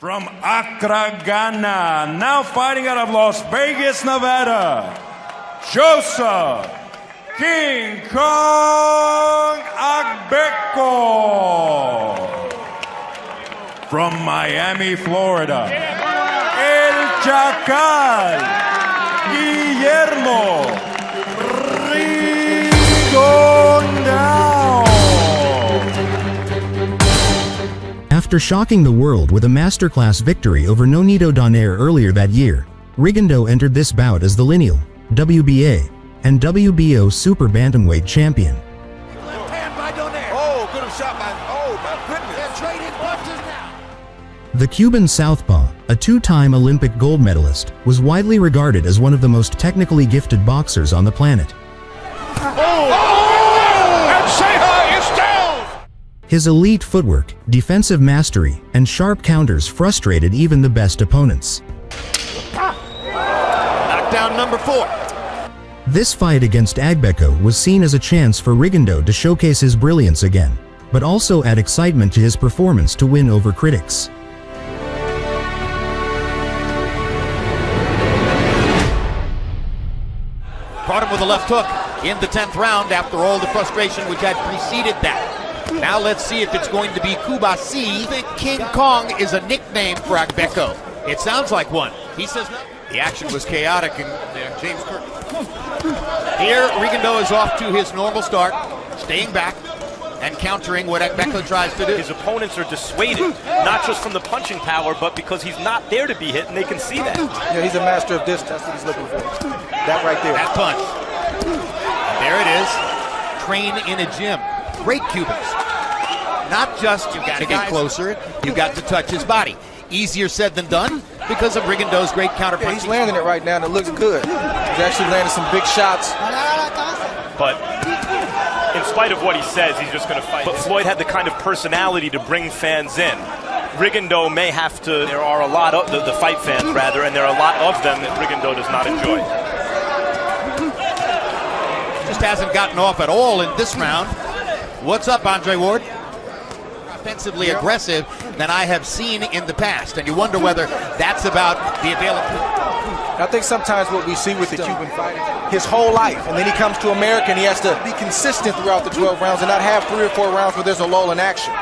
From Accra, Ghana, now fighting out of Las Vegas, Nevada, Joseph King Kong Agbeko. From Miami, Florida, El Chacal, Guillermo Rigondeaux. After shocking the world with a masterclass victory over Nonito Donaire earlier that year, Rigondeaux entered this bout as the lineal, WBA, and WBO Super Bantamweight champion. Left hand by Donaire. Oh, good shot by. Oh my goodness. They're trading punches now. The Cuban southpaw, a two-time Olympic gold medalist, was widely regarded as one of the most technically gifted boxers on the planet. His elite footwork, defensive mastery, and sharp counters frustrated even the best opponents. Knockdown number 4. This fight against Agbeko was seen as a chance for Rigondeaux to showcase his brilliance again, but also add excitement to his performance to win over critics. Caught him with a left hook in the 10th round after all the frustration which had preceded that. Now let's see if it's going to be Cuba C. I think King Kong is a nickname for Agbeko. It sounds like one. He says no. The action was chaotic and James Kirk. Here, Rigondeaux is off to his normal start, staying back and countering what Agbeko tries to do. His opponents are dissuaded, not just from the punching power, but because he's not there to be hit, and they can see that. Yeah, he's a master of distance. That's what he's looking for. That right there. That punch. And there it is. Train in a gym. Great Cubans. Not just you got to get closer, you got to touch his body. Easier said than done because of Rigondeaux's great counterpunching. Yeah, he's landing it right now and it looks good. He's actually landing some big shots. But in spite of what he says, he's just going to fight. But Floyd had the kind of personality to bring fans in. Rigondeaux may have to, there are a lot of, the fight fans rather, and there are a lot of them that Rigondeaux does not enjoy. Just hasn't gotten off at all in this round. What's up, Andre Ward? Offensively aggressive than I have seen in the past, and you wonder whether that's about the availability. I think sometimes what we see with the Cuban fighter, his whole life, and then he comes to America and he has to be consistent throughout the 12 rounds and not have 3 or 4 rounds where there's a lull in action.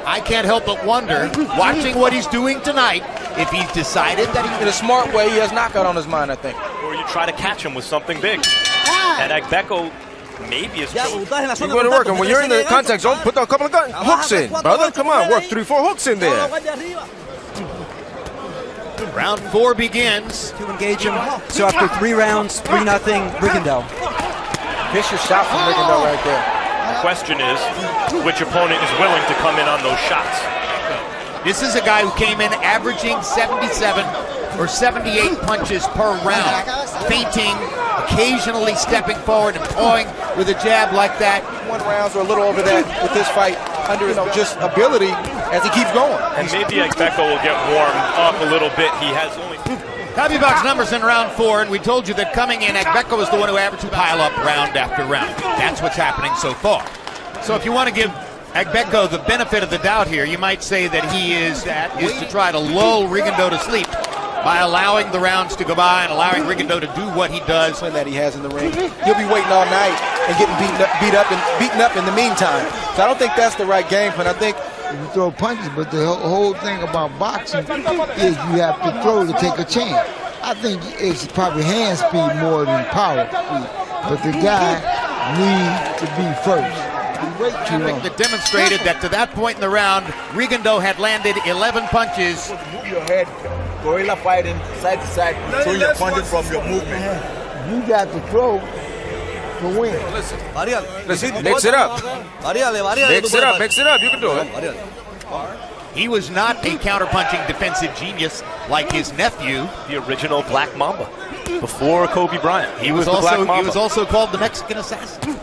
I can't help but wonder, watching what he's doing tonight, if he's decided that he... In a smart way, he has knockout on his mind, I think. Or you try to catch him with something big. And Agbeko maybe is... You're going to work, and when you're in the contact zone, put a couple of hooks in, brother. Come on, work 3 or 4 hooks in there. Round 4 begins. To engage him. So after 3 rounds, 3-0, Rigondeaux. Vicious shot from Rigondeaux right there. The question is, which opponent is willing to come in on those shots? This is a guy who came in averaging 77 or 78 punches per round, feinting, occasionally stepping forward and pawing with a jab like that. 1 rounds or a little over that with this fight under just ability as he keeps going. And maybe Agbeko will get warmed up a little bit. He has only... Happy box numbers in round 4, and we told you that coming in, Agbeko is the one who averaged to pile up round after round. That's what's happening so far. So if you want to give Agbeko the benefit of the doubt here, you might say that he is to try to lull Rigondeaux to sleep by allowing the rounds to go by and allowing Rigondeaux to do what he does. That he has in the ring. He'll be waiting all night and getting beaten up in the meantime. So I don't think that's the right game plan. I think you throw punches, but the whole thing about boxing is you have to throw to take a chance. I think it's probably hand speed more than power speed, but the guy needs to be first. That demonstrated that to that point in the round, Rigondeaux had landed 11 punches. Move your head, gorilla fighting, side to side, so you're punching from your movement. You got to throw to win. Listen, mix it up. Mix it up, you can do it. He was not a counterpunching defensive genius like his nephew, the original Black Mamba, before Kobe Bryant. He was also called the Mexican Assassin.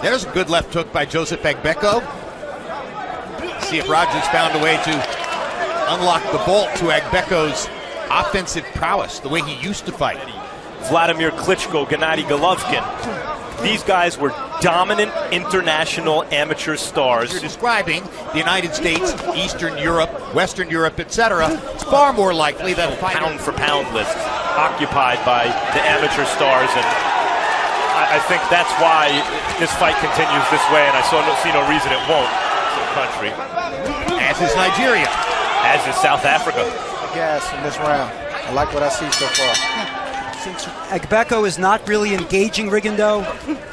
There's a good left hook by Joseph Agbeko. See if Rogers found a way to unlock the bolt to Agbeko's offensive prowess, the way he used to fight. Vladimir Klitschko, Gennady Golovkin. These guys were dominant international amateur stars. You're describing the United States, Eastern Europe, Western Europe, etc. It's far more likely that a Pound for pound lists occupied by the amateur stars, and I think that's why this fight continues this way, and I see no reason it won't. It's a country. As is Nigeria. As is South Africa. Gas in this round. I like what I see so far. Since Agbeko is not really engaging Rigondeaux,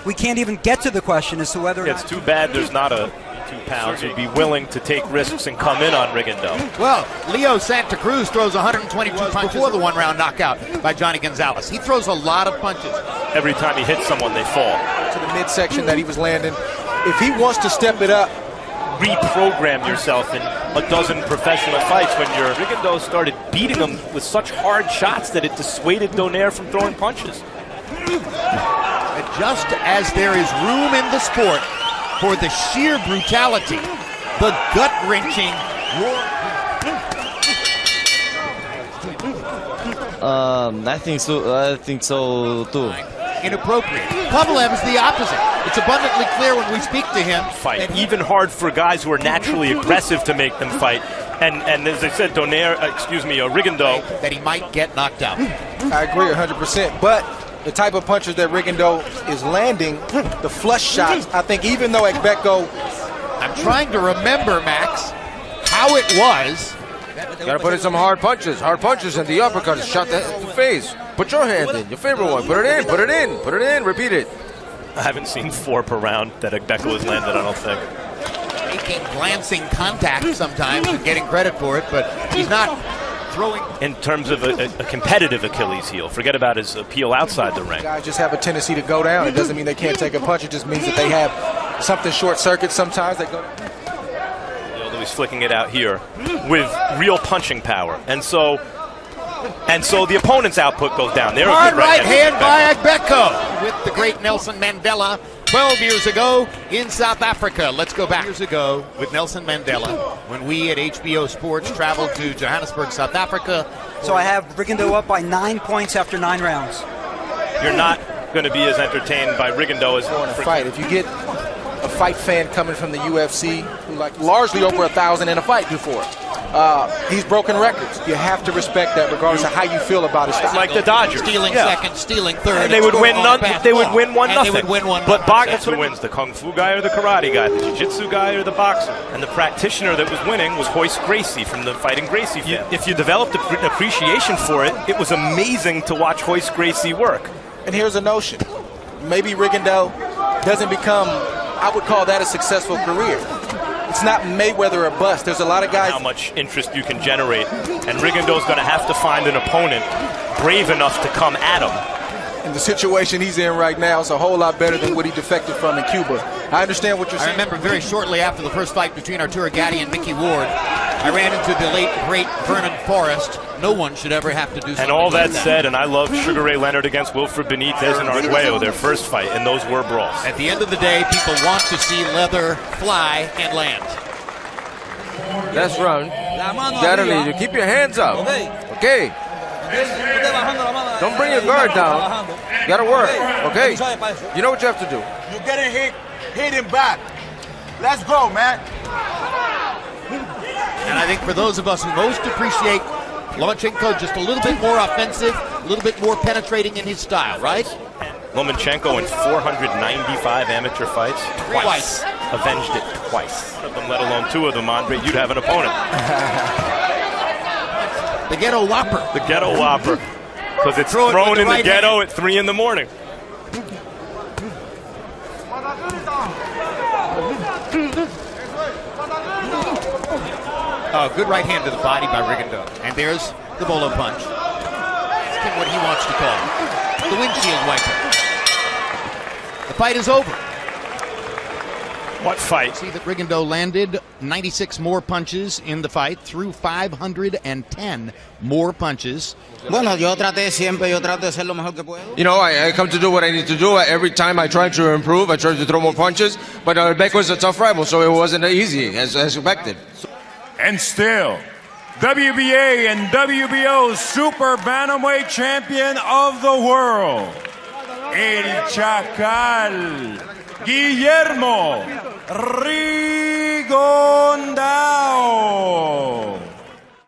we can't even get to the question as to whether or It's not... too bad there's not a 2 pounds who'd be willing to take risks and come in on Rigondeaux. Well, Leo Santa Cruz throws 122 punches before the one-round knockout by Johnny Gonzalez. He throws a lot of punches. Every time he hits someone, they fall. To the midsection that he was landing. If he wants to step it up, Reprogram yourself in a dozen professional fights when Rigondeaux started beating him with such hard shots that it dissuaded Donaire from throwing punches. And just as there is room in the sport for the sheer brutality, the gut-wrenching war. I think so too. Inappropriate. Kovalev is the opposite. It's abundantly clear when we speak to him. Fight. Even hard for guys who are naturally aggressive to make them fight. And as I said, Rigondeaux. That he might get knocked out. I agree 100%. But the type of punches that Rigondeaux is landing, the flush shots, I think even though Agbeko... I'm trying to remember, Max, how it was. Gotta put in some hard punches and the uppercut is shot the face. Put your hand in, your favorite one. Put it in, repeat it. I haven't seen 4 per round that Agbeko has landed, I don't think. Making glancing contact sometimes and getting credit for it, but he's not throwing. In terms of a competitive Achilles heel, forget about his appeal outside the ring. Guys just have a tendency to go down. It doesn't mean they can't take a punch. It just means that they have something short circuit sometimes. They go. Although he's flicking it out here with real punching power. And so the opponent's output goes down. There, hard right hand by Agbeko with the great Nelson Mandela 12 years ago in South Africa. Let's go back years ago with Nelson Mandela when we at HBO Sports traveled to Johannesburg, South Africa. So I have Rigondeaux up by 9 points after 9 rounds. You're not going to be as entertained by Rigondeaux as in a fight. If you get a fight fan coming from the UFC who like largely over 1,000 in a fight before, he's broken records. You have to respect that regardless of how you feel about his style. Like the Dodgers. Stealing second, stealing third. And they would win They would win 1-0. They would win 1-0. But that's who wins, the Kung Fu guy or the Karate guy, the Jiu-Jitsu guy or the boxer. And the practitioner that was winning was Hoist Gracie from the Fighting Gracie family. If you developed an appreciation for it, it was amazing to watch Hoist Gracie work. And here's a notion. Maybe Rigondeaux doesn't become, I would call that a successful career. It's not Mayweather or bust. There's a lot of guys. How much interest you can generate. And Rigondeaux's going to have to find an opponent brave enough to come at him. And the situation he's in right now is a whole lot better than what he defected from in Cuba. I understand what you're saying. I remember very shortly after the first fight between Arturo Gatti and Mickey Ward, I ran into the late, great Vernon Forrest. No one should ever have to do something. And all that like said, and I love Sugar Ray Leonard against Wilfred Benitez and Arguello, their first fight, and those were brawls. At the end of the day, people want to see leather fly and land. That's right. Gotta lead you. Keep your hands up. Okay. Don't bring your guard down. Gotta work. Okay. You know what you have to do. You're getting hit him back. Let's go, man. And I think for those of us who most appreciate Lomachenko, just a little bit more offensive, a little bit more penetrating in his style, right? Lomachenko in 495 amateur fights. Twice. Avenged it twice. One of them, let alone 2 of them, Andre, you'd have an opponent. The Ghetto Whopper. The Ghetto Whopper. Because it's thrown in the ghetto at 3 in the morning. Good right hand to the body by Rigondeaux. And there's the bolo punch. Ask him what he wants to call the windshield wiper. The fight is over. What fight? See that Rigondeaux landed 96 more punches in the fight, threw 510 more punches. You know, I come to do what I need to do. Every time I try to improve, I try to throw more punches. But Agbeko was a tough rival, so it wasn't easy as expected. And still, WBA and WBO Super Bantamweight Champion of the World, El Chacal. Guillermo Rigondeaux.